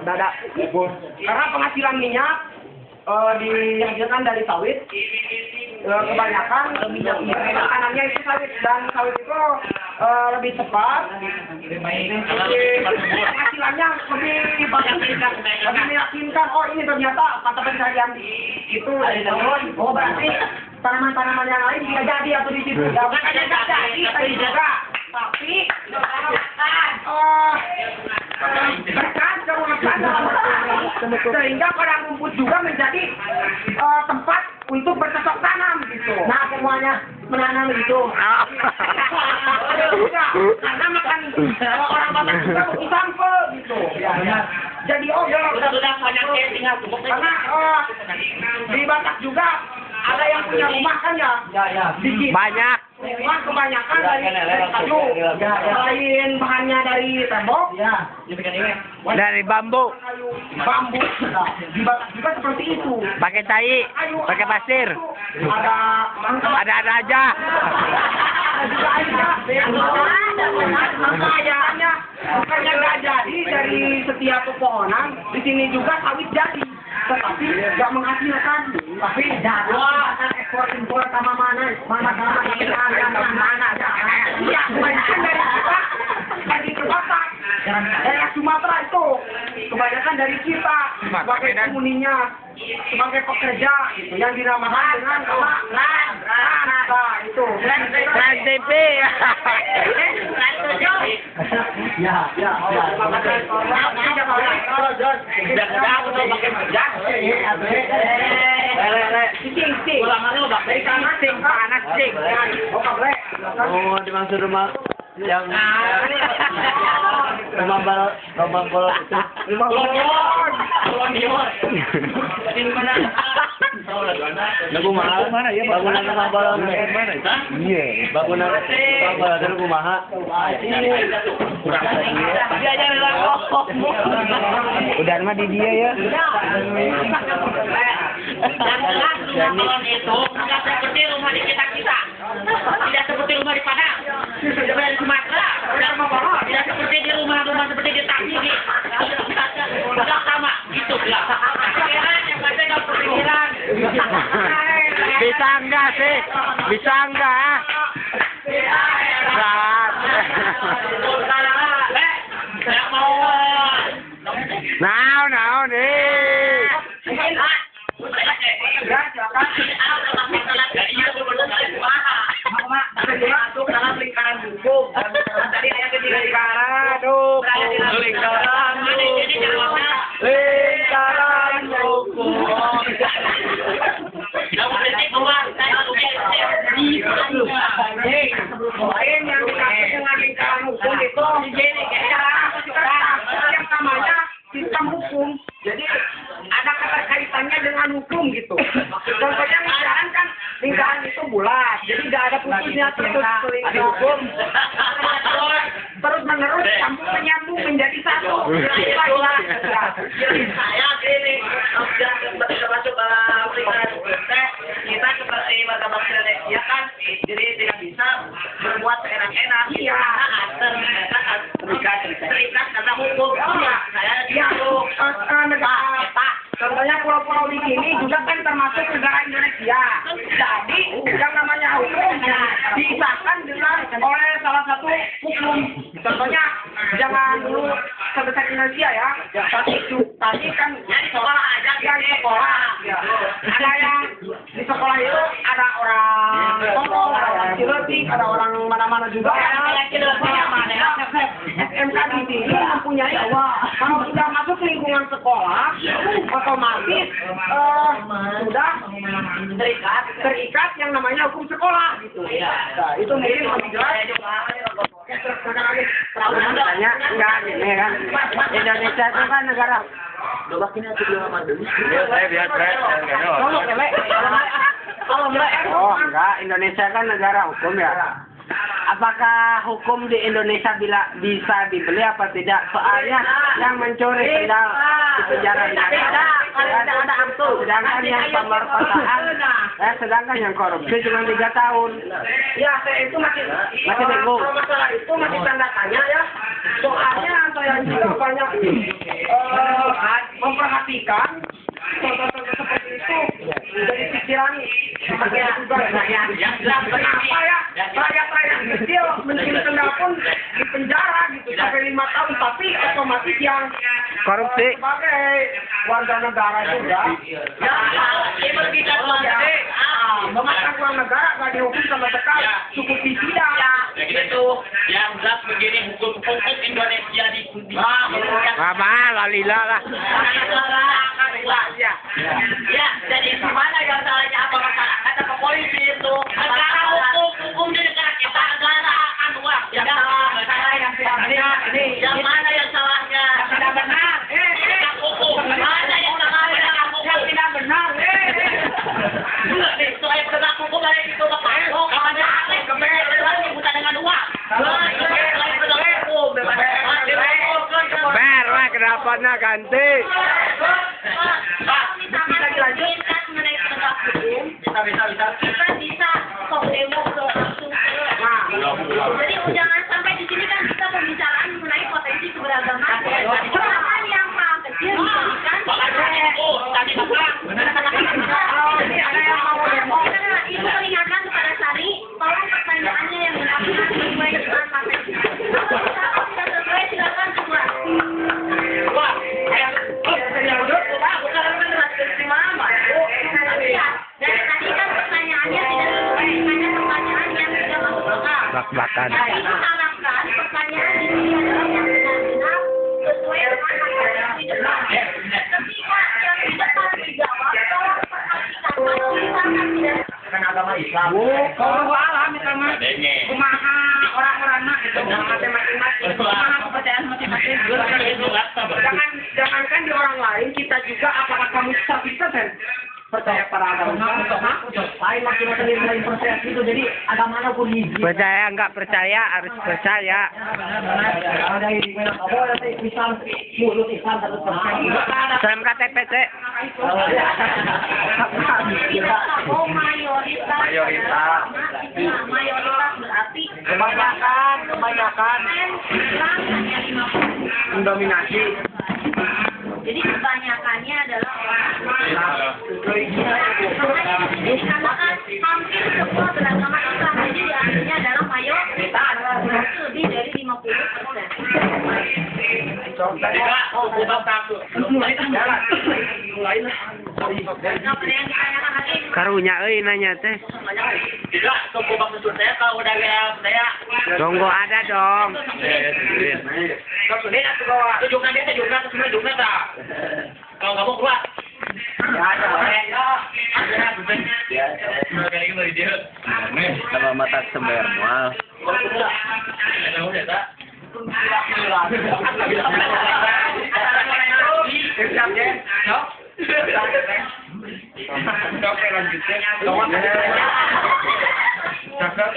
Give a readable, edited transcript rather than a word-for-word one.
Dada. Karena penghasilan minyak dihasilkan dari sawit, kebanyakan makanannya itu sawit, dan sawit itu lebih cepat, penghasilannya lebih meyakinkan. Oh, ini ternyata mata pencarian itu. Oh, berarti tanaman-tanaman yang lain tidak jadi atau di situ. Ya, makanya tidak jadi, tapi juga. Tapi berkat kemudian sehingga padang rumput juga menjadi tempat untuk bercocok tanam gitu. Nah, semuanya menanam itu. Karena makan orang Batak juga begitu sampel gitu. Jadi sudah banyak tinggal karena di Batak juga ada yang punya rumah kan ya? Banyak. Rumah kebanyakan dari kayu. Selain bahannya dari tembok, dari bambu. Bambu. Di Batak juga seperti itu. Pakai tai, pakai pasir. Ada aja. Makanya nggak jadi dari setiap pepohonan. Di sini juga sawit jadi. Tetapi nggak menghasilkan. Tapi wah, ekspor impor sama mana ya, kebanyakan dari kita dari Batak, dari Sumatera itu kebanyakan dari kita sebagai penghuninya, sebagai pekerja gitu, yang dinamakan dengan itu Trans TV. Oh, dimaksud rumah yang rumah balon itu. Rumah Lagu mahal mana ya? Bangunan rumah balon mana? Iya, bangunan rumah balon itu kumaha? Udah mah di dia ya. Dan balon itu tidak seperti rumah di kita, tidak seperti rumah di Padang, tidak di Sumatera, tidak seperti di rumah-rumah seperti di Tasik, tidak sama gitu. Pikiran yang baca nggak berpikiran. Bisa enggak sih? Bisa enggak? Saya mau. Now nih. Masuk dalam lingkaran hukum. Tadi ayah Lingkaran hukum. Lain yang dikasih dengan lingkaran hukum itu yang namanya sistem hukum. Jadi ada keterkaitannya dengan hukum gitu. Contohnya lingkaran kan lingkaran itu bulat, jadi nggak ada putusnya terus hukum. Terus menerus campur menyambung menjadi satu. Jadi saya ini masuk lingkaran hukum kita seperti bangsa Indonesia kan, jadi tidak bisa berbuat enak-enak. Iya. Terikat karena hukum. Saya dialog negara. Contohnya pulau-pulau di sini juga kan termasuk negara Indonesia. Jadi yang namanya hukum disahkan dengan oleh salah satu hukum. Contohnya jangan dulu sebesar Indonesia ya. Tadi kan sekolah aja yang sekolah. Ada yang di sekolah itu ada orang tolong, ada orang ciletik, ada orang mana-mana juga. SMK di sini mempunyai kalau sudah masuk lingkungan sekolah otomatis sudah terikat yang namanya hukum sekolah gitu. Nah, itu mungkin lebih jelas. Tanya enggak gini kan. Indonesia itu kan negara. Oh enggak, Indonesia kan negara hukum ya. Apakah hukum di Indonesia bisa dibeli apa tidak? Soalnya yang mencuri tinggal di penjara tidak ada amtu. Sedangkan yang pemerkosaan, sedangkan yang korupsi cuma 3 tahun. Ya, saya itu masih bingung. Masalah itu masih tanda tanya ya. Soalnya saya juga banyak memperhatikan contoh-contoh seperti itu dari pikiran kenapa ya rakyat-rakyat kecil mencuri sendal pun di penjara gitu sampai 5 tahun, tapi otomatis yang Korupsi. sebagai warga negara juga memakan uang negara gak dihukum sama sekali, cukup disidang. Ya gitu. Yang jelas begini hukum Indonesia di Apa? Lalila lah. Ya, jadi gimana yang salahnya apa masyarakat apa polisi itu? Negara hukum di negara kita negara akan uang. Yang mana yang salahnya? Tidak benar. Hukum. Mana yang salahnya? Yang tidak benar. Soal penegak hukum ada itu Bapak. Kalau ada kebenaran bukan dengan uang. Ber, wah kenapa nak ganti? Bisa dilanjutkan mengenai penegak hukum. Bisa. Kita bisa kok demo ke langsung ke. Jadi jangan sampai di sini kan kita pembicaraan mengenai potensi keberagaman. Bahkan yang hal kecil diberikan. Tadi Ada yang mau demo. Ibu mengingatkan kepada Sari, tolong pertanyaannya yang benar sesuai dengan materi. Kalau tidak sesuai silakan keluar. Wah, dari tadi kan pertanyaannya tidak sesuai dengan pertanyaan yang tidak masuk akal. Bak-bakan. Jadi diharapkan pertanyaan di sini adalah yang benar-benar sesuai dengan materi yang di depan. Ketika yang di depan dijawab, tolong perhatikan tulisannya tidak. Agama Islam. Kalau alam itu mah kumaha orang-orang mah itu masing-masing. Kumaha kepercayaan masing-masing. Jangankan di orang lain, kita juga apakah kamu 100% percaya pada agama? Lain masing-masing lain percaya itu. Jadi agama pun hiji. Percaya enggak percaya harus percaya. Ada Islam, mulut Islam 100%. Dalam KTP cek. Oh, mayoritas berarti Kebanyakan Islam hanya 50. mendominasi. Jadi kebanyakannya adalah orang makanya di sini dikatakan hampir semua beragama Islam. Jadi artinya adalah mayoritas lebih dari 50%. Karunya nanya teh. Tidak, tunggu maksud saya kalau udah saya. Donggo ada dong. Tunjukkan tak? Kalau kamu keluar. Sama mata sember mual. Cakep.